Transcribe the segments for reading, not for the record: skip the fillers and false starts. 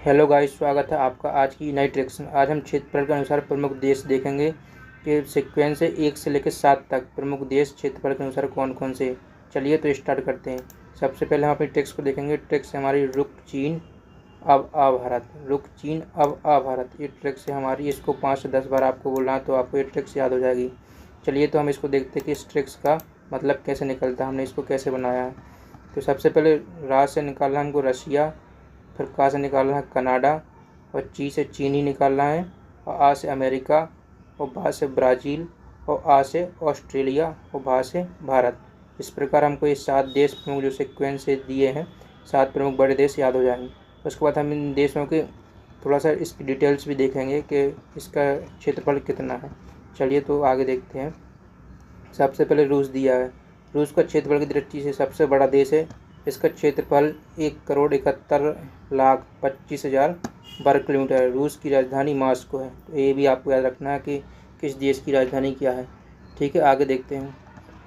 Hello guys, स्वागत है आपका आज की नई ट्रिक्स में। आज हम क्षेत्रफल के अनुसार प्रमुख देश देखेंगे कि सीक्वेंस है 1 से लेकर 7 तक प्रमुख देश क्षेत्रफल के अनुसार कौन कौन से। चलिए तो स्टार्ट करते हैं। सबसे पहले हम अपनी ट्रिक्स को देखेंगे। ट्रिक्स हमारी रुक चीन अब आ भारत, रुक चीन अब आ भारत। ये ट्रिक्स है हमारी, इसको 5 से 10 बार आपको बोलना है तो आपको ये ट्रिक्स याद हो जाएगी। चलिए तो हम इसको देखते हैं कि इस ट्रिक्स का मतलब कैसे निकलता है, हमने इसको कैसे बनाया है। तो सबसे पहले रा से निकालना हमको रशिया, फिर का से निकालना है कनाडा, और ची से चीनी निकालना है, और आ से अमेरिका, और भा से ब्राज़ील, और आ से ऑस्ट्रेलिया, और भा से भारत। इस प्रकार हमको ये 7 देश प्रमुख जो सीक्वेंस से दिए हैं, 7 प्रमुख बड़े देश याद हो जाएंगे। उसके बाद हम इन देशों के थोड़ा सा इसकी डिटेल्स भी देखेंगे कि इसका क्षेत्रफल कितना है। चलिए तो आगे देखते हैं। सबसे पहले रूस दिया है। रूस का क्षेत्रफल की दृष्टि से सबसे बड़ा देश है। इसका क्षेत्रफल 1,71,25,000 वर्ग किलोमीटर है। रूस की राजधानी मॉस्को है। तो ये भी आपको याद रखना है कि किस देश की राजधानी क्या है। ठीक है, आगे देखते हैं।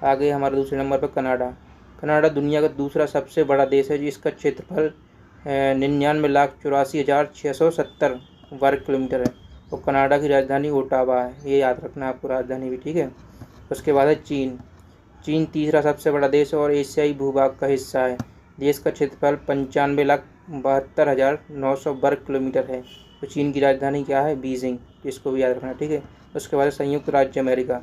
आगे हमारे दूसरे नंबर पर कनाडा। कनाडा दुनिया का दूसरा सबसे बड़ा देश है, जिसका क्षेत्रफल 99,84,670 वर्ग किलोमीटर है। और कनाडा की राजधानी ओटावा है। ये याद रखना है आपको, राजधानी भी। ठीक है, उसके बाद है चीन। चीन तीसरा सबसे बड़ा देश और एशियाई भूभाग का हिस्सा है। देश का क्षेत्रफल 95,72,900 वर्ग किलोमीटर है। तो चीन की राजधानी क्या है? बीजिंग। इसको भी याद रखना। ठीक है, उसके बाद संयुक्त राज्य अमेरिका।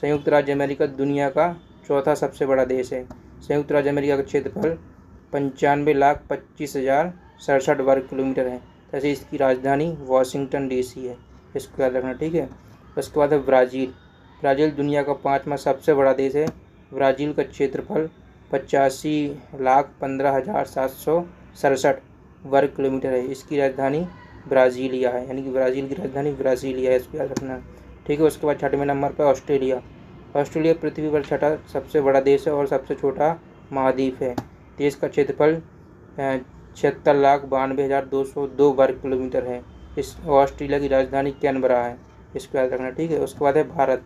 संयुक्त राज्य अमेरिका दुनिया का चौथा सबसे बड़ा देश है। संयुक्त राज्य अमेरिका का क्षेत्रफल 95,25,067 वर्ग किलोमीटर है। तैसे इसकी राजधानी वाशिंगटन DC है। इसको याद रखना। ठीक है, उसके बाद है ब्राज़ील। ब्राज़ील दुनिया का 5वां सबसे बड़ा देश है। ब्राज़ील का क्षेत्रफल 85,15,767 वर्ग किलोमीटर है। इसकी राजधानी ब्राज़ीलिया है, यानी कि ब्राज़ील की राजधानी ब्राज़ीलिया है। इसको याद रखना। ठीक है, उसके बाद 6वें नंबर पर ऑस्ट्रेलिया। ऑस्ट्रेलिया पृथ्वी पर 6ठा सबसे बड़ा देश है और सबसे छोटा महाद्वीप है। देश का क्षेत्रफल 76,92,202 वर्ग किलोमीटर है। इस ऑस्ट्रेलिया की राजधानी कैनबरा है। इसको याद रखना। ठीक है, उसके बाद है भारत।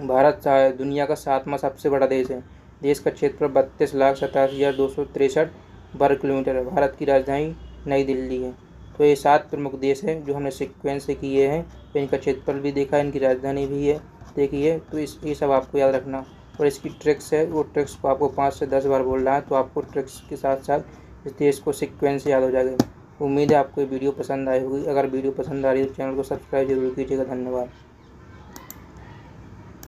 भारत दुनिया का 7वां सबसे बड़ा देश है। देश का क्षेत्रफल 32,87,263 वर्ग किलोमीटर है। भारत की राजधानी नई दिल्ली है। तो ये 7 प्रमुख देश हैं जो हमने सीक्वेंस से किए हैं। तो इनका क्षेत्रफल भी देखा, इनकी राजधानी भी है देखी है। तो ये सब आपको याद रखना। और इसकी ट्रिक्स है, वो ट्रिक्स को आपको 5 से 10 बार बोलना है तो आपको ट्रिक्स के साथ साथ इस देश को सीक्वेंस याद हो जाएगा। उम्मीद है आपको ये वीडियो पसंद आई होगी। अगर वीडियो पसंद आ रही है तो चैनल को सब्सक्राइब जरूर कीजिएगा। धन्यवाद।